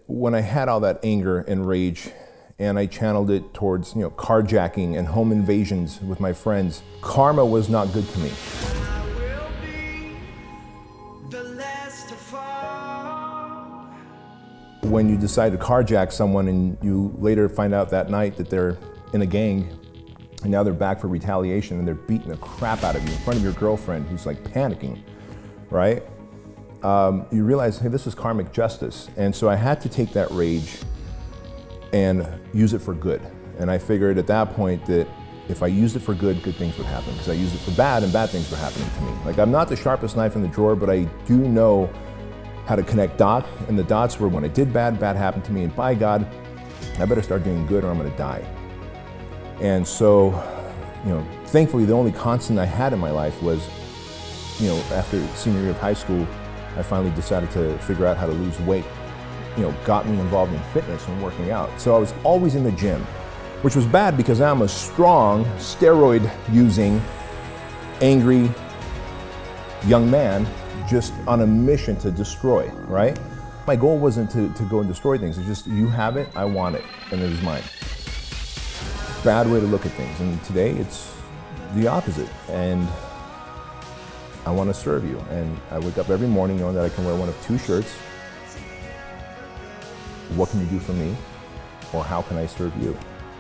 when I had all that anger and rage and I channeled it towards, carjacking and home invasions with my friends, karma was not good to me. When you decide to carjack someone and you later find out that night that they're in a gang and now they're back for retaliation and they're beating the crap out of you in front of your girlfriend who's like panicking, right? You realize, hey, this is karmic justice. And so I had to take that rage and use it for good. And I figured at that point that if I used it for good, good things would happen. Because I used it for bad and bad things were happening to me. Like, I'm not the sharpest knife in the drawer, but I do know how to connect dots. And the dots were when I did bad, bad happened to me. And by God, I better start doing good or I'm gonna die. And so, thankfully the only constant I had in my life was, after senior year of high school, I finally decided to figure out how to lose weight. Got me involved in fitness and working out. So I was always in the gym, which was bad because I'm a strong, steroid-using, angry young man just on a mission to destroy, right? My goal wasn't to go and destroy things. It's just, you have it, I want it, and it is mine. Bad way to look at things. And today it's the opposite. And I want to serve you. And I wake up every morning knowing that I can wear one of two shirts. What can you do for me? Or how can I serve you?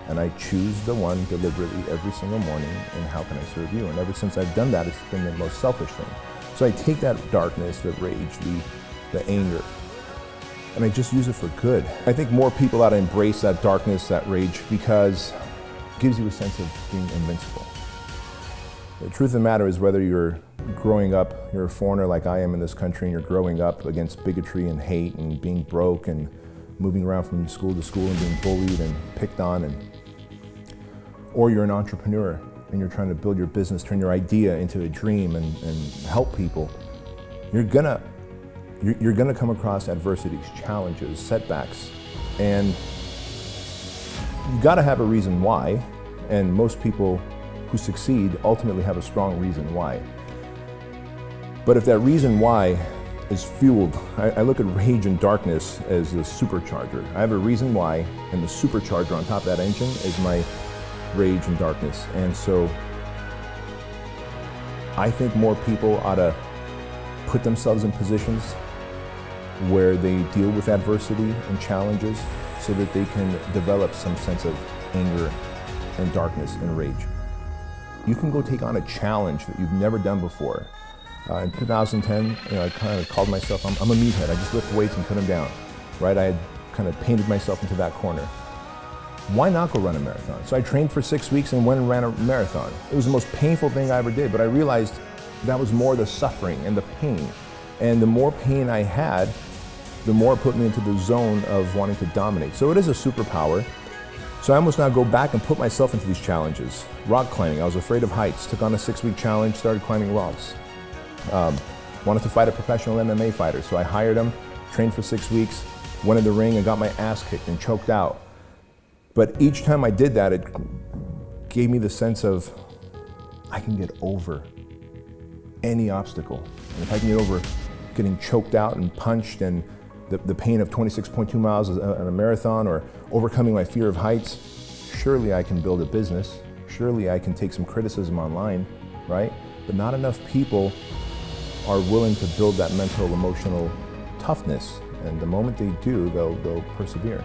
And I choose the one deliberately every single morning, and how can I serve you? And ever since I've done that, it's been the most selfish thing. So I take that darkness, the rage, the anger, and I just use it for good. I think more people ought to embrace that darkness, that rage, because it gives you a sense of being invincible. The truth of the matter is, whether you're growing up, you're a foreigner like I am in this country, and you're growing up against bigotry and hate and being broke and moving around from school to school and being bullied and picked on, or you're an entrepreneur and you're trying to build your business, turn your idea into a dream and help people, you're gonna come across adversities, challenges, setbacks, and you gotta have a reason why, and most people who succeed ultimately have a strong reason why. But if that reason why is fueled, I look at rage and darkness as a supercharger. I have a reason why, and the supercharger on top of that engine is my rage and darkness. And so I think more people ought to put themselves in positions where they deal with adversity and challenges so that they can develop some sense of anger and darkness and rage. You can go take on a challenge that you've never done before. In 2010, I kind of called myself, I'm a meathead. I just lift weights and put them down, right? I had kind of painted myself into that corner. Why not go run a marathon? So I trained for 6 weeks and went and ran a marathon. It was the most painful thing I ever did, but I realized that was more the suffering and the pain. And the more pain I had, the more it put me into the zone of wanting to dominate. So it is a superpower. So I almost now go back and put myself into these challenges. Rock climbing, I was afraid of heights, took on a 6-week challenge, started climbing rocks. Wanted to fight a professional MMA fighter, so I hired him, trained for 6 weeks, went in the ring and got my ass kicked and choked out. But each time I did that, it gave me the sense of, I can get over any obstacle. And if I can get over getting choked out and punched and the pain of 26.2 miles in a marathon, or overcoming my fear of heights, surely I can build a business. Surely I can take some criticism online, right? But not enough people are willing to build that mental, emotional toughness. And the moment they do, they'll persevere.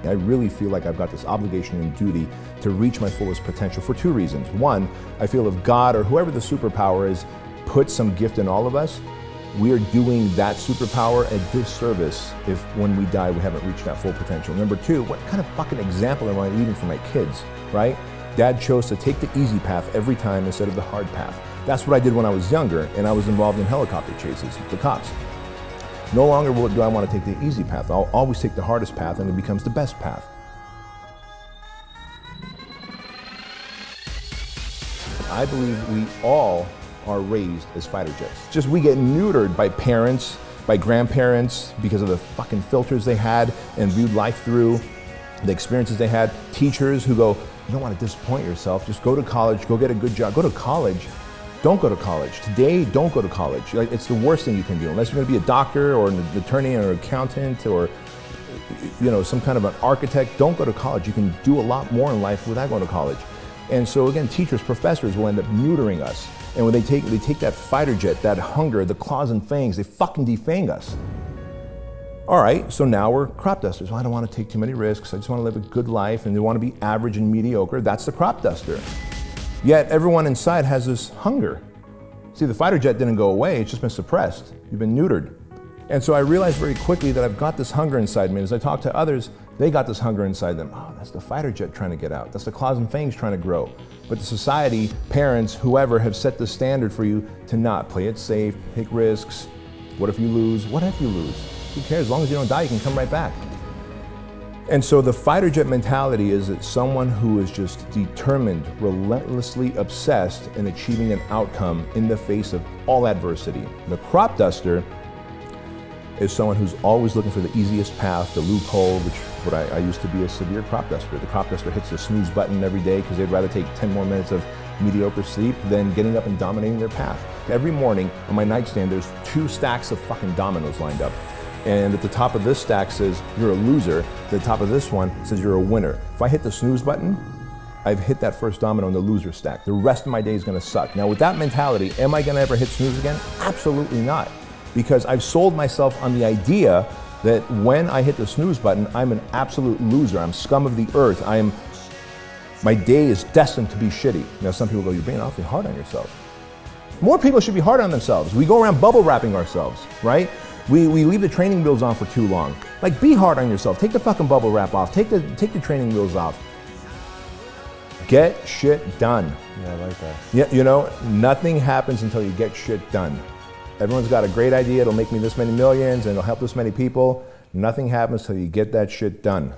I really feel like I've got this obligation and duty to reach my fullest potential for two reasons. One, I feel if God or whoever the superpower is put some gift in all of us, we are doing that superpower a disservice if when we die we haven't reached that full potential. Number two, what kind of fucking example am I leaving for my kids, right? Dad chose to take the easy path every time instead of the hard path. That's what I did when I was younger, and I was involved in helicopter chases with the cops. No longer do I want to take the easy path. I'll always take the hardest path, and it becomes the best path. I believe we all are raised as fighter jets. Just we get neutered by parents, by grandparents, because of the fucking filters they had and viewed life through, the experiences they had. Teachers who go, you don't want to disappoint yourself, just go to college, go get a good job. Go to college. Don't go to college. Today, don't go to college. It's the worst thing you can do, unless you're going to be a doctor or an attorney or an accountant or some kind of an architect, don't go to college. You can do a lot more in life without going to college. And so again, teachers, professors will end up neutering us. And when they take that fighter jet, that hunger, the claws and fangs, they fucking defang us. All right, so now we're crop dusters. Well, I don't want to take too many risks. I just want to live a good life, and they want to be average and mediocre. That's the crop duster. Yet everyone inside has this hunger. See, the fighter jet didn't go away. It's just been suppressed. You've been neutered. And so I realized very quickly that I've got this hunger inside me. As I talk to others, they got this hunger inside them. Oh, that's the fighter jet trying to get out. That's the claws and fangs trying to grow. But the society, parents, whoever, have set the standard for you to not play it safe, take risks. What if you lose? What if you lose? Who cares? As long as you don't die, you can come right back. And so the fighter jet mentality is that someone who is just determined, relentlessly obsessed in achieving an outcome in the face of all adversity. The crop duster is someone who's always looking for the easiest path, the loophole, which I used to be a severe crop duster. The crop duster hits the snooze button every day because they'd rather take 10 more minutes of mediocre sleep than getting up and dominating their path. Every morning on my nightstand, there's 2 stacks of fucking dominoes lined up. And at the top of this stack says, you're a loser. The top of this one says, you're a winner. If I hit the snooze button, I've hit that first domino in the loser stack. The rest of my day is gonna suck. Now with that mentality, am I gonna ever hit snooze again? Absolutely not. Because I've sold myself on the idea that when I hit the snooze button, I'm an absolute loser. I'm scum of the earth. My day is destined to be shitty. Now some people go, you're being awfully hard on yourself. More people should be hard on themselves. We go around bubble wrapping ourselves, right? We leave the training wheels on for too long. Like, be hard on yourself. Take the fucking bubble wrap off. Take the training wheels off. Get shit done. Yeah, I like that. Yeah, nothing happens until you get shit done. Everyone's got a great idea. It'll make me this many millions and it'll help this many people. Nothing happens till you get that shit done.